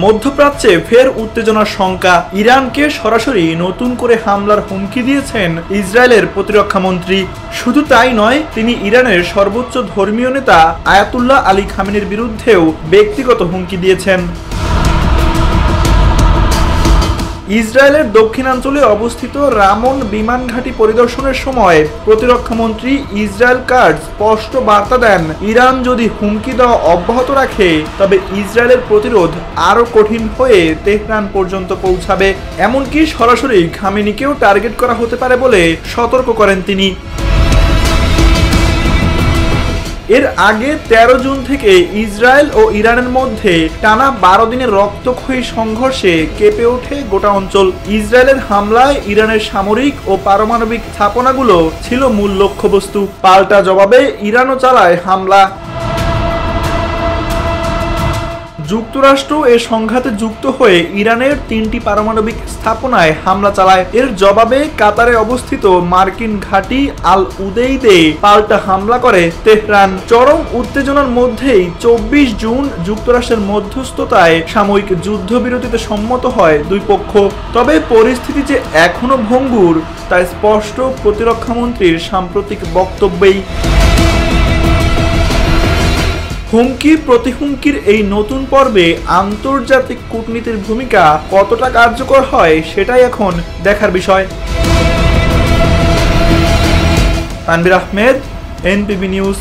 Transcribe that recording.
মধ্যপ্রাচ্যে ফের উত্তেজনার শঙ্কা। ইরানকে সরাসরি নতুন করে হামলার হুমকি দিয়েছেন ইসরায়েলের প্রতিরক্ষা মন্ত্রী। শুধু তাই নয়, তিনি ইরানের সর্বোচ্চ ধর্মীয় নেতা আয়াতুল্লাহ আলী খামেনির বিরুদ্ধেও ব্যক্তিগত হুমকি দিয়েছেন। ইসরায়েলের দক্ষিণাঞ্চলে অবস্থিত রামন বিমান ঘাঁটি পরিদর্শনের সময় প্রতিরক্ষামন্ত্রী ইসরায়েল কাটজ স্পষ্ট বার্তা দেন, ইরান যদি হুমকি দেওয়া অব্যাহত রাখে তবে ইসরায়েলের প্রতিরোধ আরও কঠিন হয়ে তেহরান পর্যন্ত পৌঁছাবে। এমনকি সরাসরি খামেনিকেও টার্গেট করা হতে পারে বলে সতর্ক করেন তিনি। এর আগে 13 জুন থেকে ইসরায়েল ও ইরানের মধ্যে টানা 12 দিনের রক্তক্ষয়ী সংঘর্ষে কেঁপে ওঠে গোটা অঞ্চল। ইসরায়েলের হামলায় ইরানের সামরিক ও পারমাণবিক স্থাপনাগুলো ছিল মূল লক্ষ্যবস্তু। পাল্টা জবাবে ইরানও চালায় হামলা। যুক্তরাষ্ট্র এ সংঘাতে যুক্ত হয়ে ইরানের 3টি পারমাণবিক স্থাপনায় হামলা চালায়। এর জবাবে কাতারে অবস্থিত মার্কিন ঘাঁটি আল উদেইদে পাল্টা হামলা করে তেহরান। চরম উত্তেজনার মধ্যেই 24 জুন যুক্তরাষ্ট্রের মধ্যস্থতায় সাময়িক যুদ্ধবিরতিতে সম্মত হয় দুই পক্ষ। তবে পরিস্থিতি যে এখনো ভঙ্গুর তা স্পষ্ট প্রতিরক্ষামন্ত্রীর সাম্প্রতিক বক্তব্যেই। হুমকি প্রতিহুমকির এই নতুন পর্বে আন্তর্জাতিক কূটনীতির ভূমিকা কতটা কার্যকর হয় সেটাই এখন দেখার বিষয়। তানভীর আহমেদ, এনপিবি নিউজ।